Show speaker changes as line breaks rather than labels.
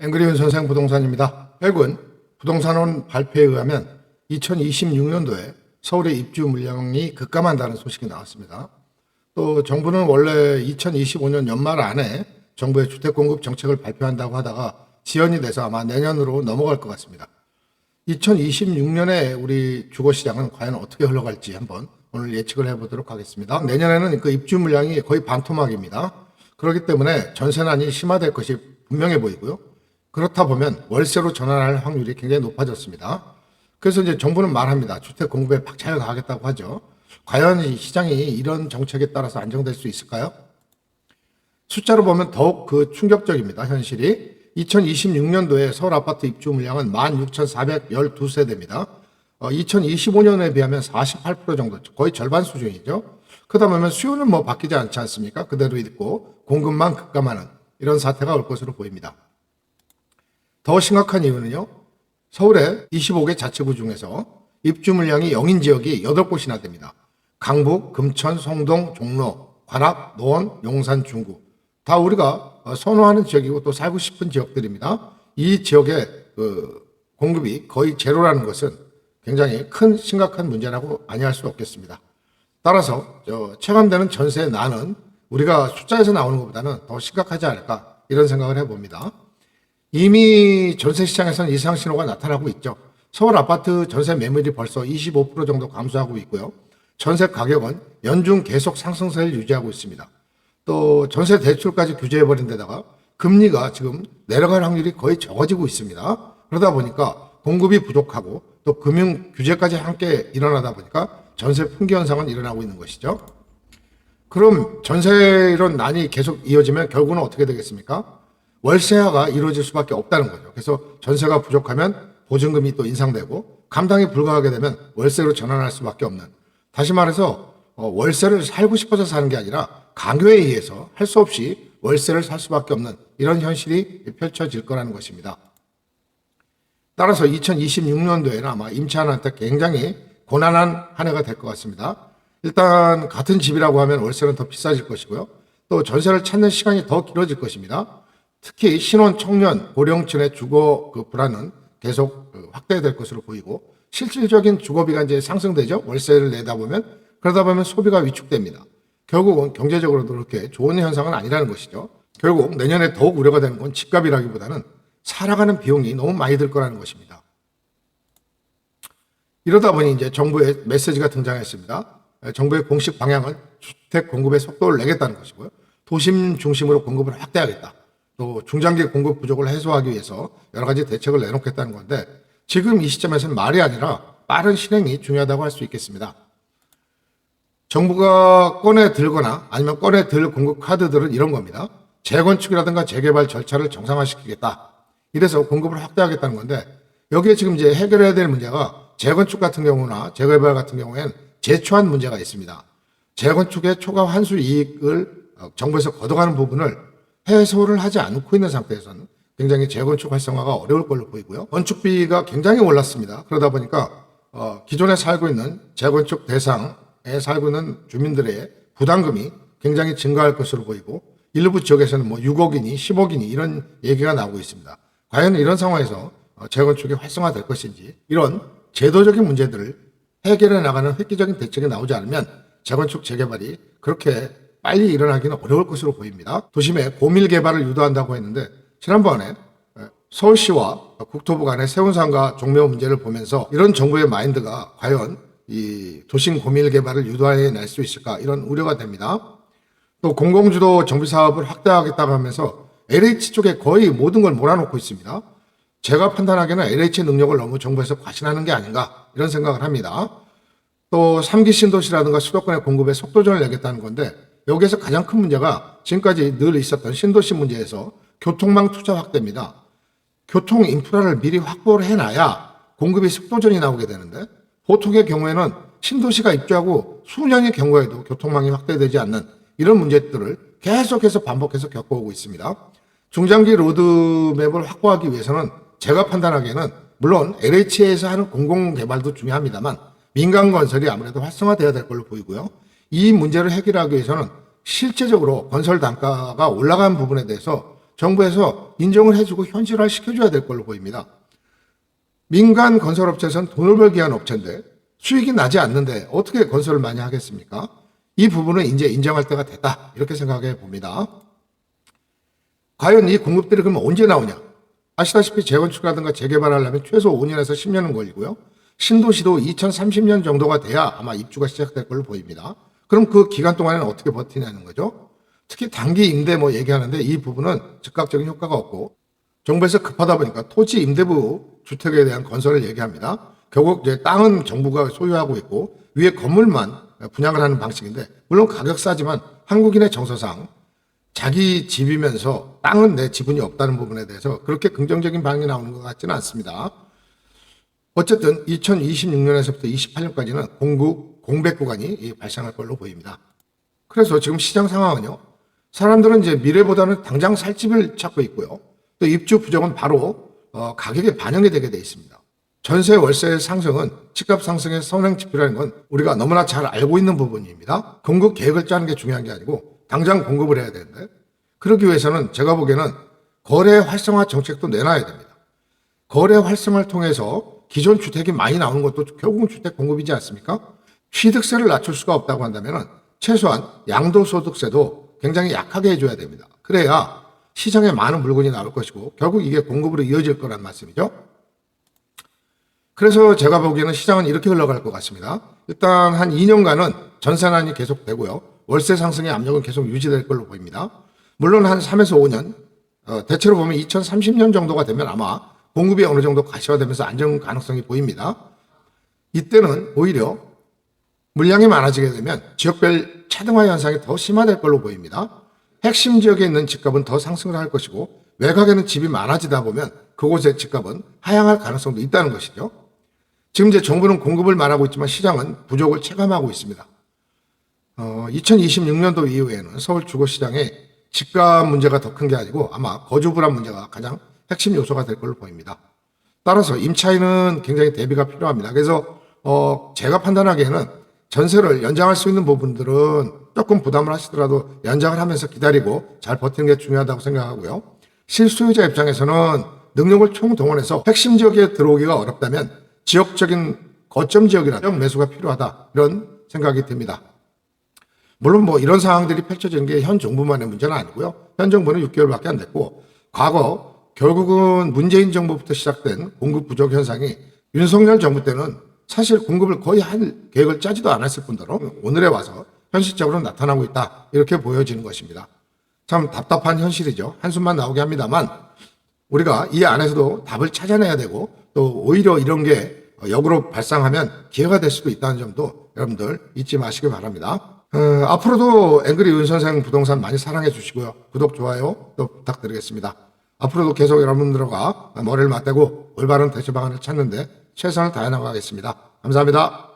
앵그리운 선생 부동산입니다. 최근 부동산원 발표에 의하면 2026년도에 서울의 입주 물량이 급감한다는 소식이 나왔습니다. 또 정부는 원래 2025년 연말 안에 정부의 주택 공급 정책을 발표한다고 하다가 지연이 돼서 아마 내년으로 넘어갈 것 같습니다. 2026년에 우리 주거시장은 과연 어떻게 흘러갈지 한번 오늘 예측을 해보도록 하겠습니다. 내년에는 그 입주 물량이 거의 반토막입니다. 그렇기 때문에 전세난이 심화될 것이 분명해 보이고요. 그렇다 보면 월세로 전환할 확률이 굉장히 높아졌습니다. 그래서 이제 정부는 말합니다. 주택 공급에 박차를 가하겠다고 하죠. 과연 이 시장이 이런 정책에 따라서 안정될 수 있을까요? 숫자로 보면 더욱 그 충격적입니다. 현실이 2026년도에 서울 아파트 입주 물량은 16,412세대입니다. 2025년에 비하면 48% 정도, 거의 절반 수준이죠. 그러다 보면 수요는 뭐 바뀌지 않지 않습니까? 그대로 있고 공급만 급감하는 이런 사태가 올 것으로 보입니다. 더 심각한 이유는요. 서울의 25개 자치구 중에서 입주 물량이 0인 지역이 8곳이나 됩니다. 강북, 금천, 성동, 종로, 관악, 노원, 용산, 중구. 다 우리가 선호하는 지역이고 또 살고 싶은 지역들입니다. 이 지역의 공급이 거의 제로라는 것은 굉장히 큰 심각한 문제라고 아니할 수 없겠습니다. 따라서 체감되는 전세난은 우리가 숫자에서 나오는 것보다는 더 심각하지 않을까 이런 생각을 해봅니다. 이미 전세 시장에서는 이상 신호가 나타나고 있죠. 서울 아파트 전세 매물이 벌써 25% 정도 감소하고 있고요. 전세 가격은 연중 계속 상승세를 유지하고 있습니다. 또 전세 대출까지 규제해버린 데다가 금리가 지금 내려갈 확률이 거의 적어지고 있습니다. 그러다 보니까 공급이 부족하고 또 금융 규제까지 함께 일어나다 보니까 전세 풍기 현상은 일어나고 있는 것이죠. 그럼 전세 이런 난이 계속 이어지면 결국은 어떻게 되겠습니까? 월세화가 이루어질 수밖에 없다는 거죠. 그래서 전세가 부족하면 보증금이 또 인상되고 감당이 불가하게 되면 월세로 전환할 수밖에 없는, 다시 말해서 월세를 살고 싶어서 사는 게 아니라 강요에 의해서 할 수 없이 월세를 살 수밖에 없는 이런 현실이 펼쳐질 거라는 것입니다. 따라서 2026년도에는 아마 임차인한테 굉장히 고난한 한 해가 될 것 같습니다. 일단 같은 집이라고 하면 월세는 더 비싸질 것이고요. 또 전세를 찾는 시간이 더 길어질 것입니다. 특히 신혼, 청년, 고령층의 주거 불안은 계속 확대될 것으로 보이고 실질적인 주거비가 이제 상승되죠. 월세를 내다 보면. 그러다 보면 소비가 위축됩니다. 결국은 경제적으로도 그렇게 좋은 현상은 아니라는 것이죠. 결국 내년에 더욱 우려가 되는 건 집값이라기보다는 살아가는 비용이 너무 많이 들 거라는 것입니다. 이러다 보니 이제 정부의 메시지가 등장했습니다. 정부의 공식 방향은 주택 공급의 속도를 내겠다는 것이고요. 도심 중심으로 공급을 확대하겠다. 또 중장기 공급 부족을 해소하기 위해서 여러 가지 대책을 내놓겠다는 건데 지금 이 시점에서는 말이 아니라 빠른 실행이 중요하다고 할 수 있겠습니다. 정부가 꺼내 들거나 아니면 꺼내 들 공급 카드들은 이런 겁니다. 재건축이라든가 재개발 절차를 정상화시키겠다. 이래서 공급을 확대하겠다는 건데 여기에 지금 이제 해결해야 될 문제가 재건축 같은 경우나 재개발 같은 경우에는 제초한 문제가 있습니다. 재건축의 초과 환수 이익을 정부에서 걷어가는 부분을 해소를 하지 않고 있는 상태에서는 굉장히 재건축 활성화가 어려울 걸로 보이고요. 건축비가 굉장히 올랐습니다. 그러다 보니까 기존에 살고 있는 재건축 대상에 살고 있는 주민들의 부담금이 굉장히 증가할 것으로 보이고 일부 지역에서는 뭐 6억이니 10억이니 이런 얘기가 나오고 있습니다. 과연 이런 상황에서 재건축이 활성화될 것인지 이런 제도적인 문제들을 해결해 나가는 획기적인 대책이 나오지 않으면 재건축 재개발이 그렇게 빨리 일어나기는 어려울 것으로 보입니다. 도심의 고밀 개발을 유도한다고 했는데 지난번에 서울시와 국토부 간의 세운상가 종묘 문제를 보면서 이런 정부의 마인드가 과연 이 도심 고밀 개발을 유도해 낼 수 있을까 이런 우려가 됩니다. 또 공공주도 정비사업을 확대하겠다고 하면서 LH 쪽에 거의 모든 걸 몰아놓고 있습니다. 제가 판단하기에는 LH 능력을 너무 정부에서 과신하는 게 아닌가 이런 생각을 합니다. 또 3기 신도시라든가 수도권의 공급에 속도전을 내겠다는 건데 여기에서 가장 큰 문제가 지금까지 늘 있었던 신도시 문제에서 교통망 투자 확대입니다. 교통 인프라를 미리 확보를 해놔야 공급이 속도전이 나오게 되는데 보통의 경우에는 신도시가 입주하고 수년의 경우에도 교통망이 확대되지 않는 이런 문제들을 계속해서 반복해서 겪어오고 있습니다. 중장기 로드맵을 확보하기 위해서는 제가 판단하기에는 물론 LH에서 하는 공공개발도 중요합니다만 민간 건설이 아무래도 활성화돼야 될 걸로 보이고요. 이 문제를 해결하기 위해서는 실제적으로 건설 단가가 올라간 부분에 대해서 정부에서 인정을 해주고 현실화 시켜줘야 될 걸로 보입니다. 민간 건설업체에서는 돈을 벌기 위한 업체인데 수익이 나지 않는데 어떻게 건설을 많이 하겠습니까? 이 부분은 이제 인정할 때가 됐다, 이렇게 생각해 봅니다. 과연 이 공급들이 그러면 언제 나오냐? 아시다시피 재건축이라든가 재개발하려면 최소 5년에서 10년은 걸리고요. 신도시도 2030년 정도가 돼야 아마 입주가 시작될 걸로 보입니다. 그럼 그 기간 동안에는 어떻게 버티냐는 거죠. 특히 단기 임대 얘기하는데 이 부분은 즉각적인 효과가 없고, 정부에서 급하다 보니까 토지 임대부 주택에 대한 건설을 얘기합니다. 결국 이제 땅은 정부가 소유하고 있고 위에 건물만 분양을 하는 방식인데, 물론 가격 싸지만 한국인의 정서상 자기 집이면서 땅은 내 지분이 없다는 부분에 대해서 그렇게 긍정적인 반응이 나오는 것 같지는 않습니다. 어쨌든 2026년에서부터 28년까지는 공백 구간이 발생할 걸로 보입니다. 그래서 지금 시장 상황은요, 사람들은 이제 미래보다는 당장 살 집을 찾고 있고요. 또 입주 부족은 바로 가격에 반영이 되게 돼 있습니다. 전세 월세의 상승은 집값 상승의 선행 지표라는 건 우리가 너무나 잘 알고 있는 부분입니다. 공급 계획을 짜는 게 중요한 게 아니고 당장 공급을 해야 되는데, 그러기 위해서는 제가 보기에는 거래 활성화 정책도 내놔야 됩니다. 거래 활성화를 통해서 기존 주택이 많이 나오는 것도 결국은 주택 공급이지 않습니까? 취득세를 낮출 수가 없다고 한다면 최소한 양도소득세도 굉장히 약하게 해줘야 됩니다. 그래야 시장에 많은 물건이 나올 것이고 결국 이게 공급으로 이어질 거란 말씀이죠. 그래서 제가 보기에는 시장은 이렇게 흘러갈 것 같습니다. 일단 한 2년간은 전세난이 계속되고요. 월세 상승의 압력은 계속 유지될 걸로 보입니다. 물론 한 3에서 5년, 대체로 보면 2030년 정도가 되면 아마 공급이 어느 정도 가시화되면서 안정 가능성이 보입니다. 이때는 오히려 물량이 많아지게 되면 지역별 차등화 현상이 더 심화될 걸로 보입니다. 핵심 지역에 있는 집값은 더 상승을 할 것이고 외곽에는 집이 많아지다 보면 그곳의 집값은 하향할 가능성도 있다는 것이죠. 지금 이제 정부는 공급을 말하고 있지만 시장은 부족을 체감하고 있습니다. 2026년도 이후에는 서울 주거시장에 집값 문제가 더 큰 게 아니고 아마 거주 불안 문제가 가장 핵심 요소가 될 걸로 보입니다. 따라서 임차인은 굉장히 대비가 필요합니다. 그래서 제가 판단하기에는 전세를 연장할 수 있는 부분들은 조금 부담을 하시더라도 연장을 하면서 기다리고 잘 버티는 게 중요하다고 생각하고요. 실소유자 입장에서는 능력을 총동원해서 핵심 지역에 들어오기가 어렵다면 지역적인 거점 지역이나 지역 매수가 필요하다, 이런 생각이 듭니다. 물론 이런 상황들이 펼쳐지는 게 현 정부만의 문제는 아니고요. 현 정부는 6개월밖에 안 됐고 과거 결국은 문재인 정부부터 시작된 공급 부족 현상이 윤석열 정부 때는 사실 공급을 거의 할 계획을 짜지도 않았을 뿐더러 오늘에 와서 현실적으로 나타나고 있다, 이렇게 보여지는 것입니다. 참 답답한 현실이죠. 한숨만 나오게 합니다만 우리가 이 안에서도 답을 찾아내야 되고 또 오히려 이런 게 역으로 발생하면 기회가 될 수도 있다는 점도 여러분들 잊지 마시기 바랍니다. 앞으로도 앵그리 윤 선생 부동산 많이 사랑해 주시고요. 구독, 좋아요 또 부탁드리겠습니다. 앞으로도 계속 여러분들과 머리를 맞대고 올바른 대처 방안을 찾는데 최선을 다해 나가겠습니다. 감사합니다.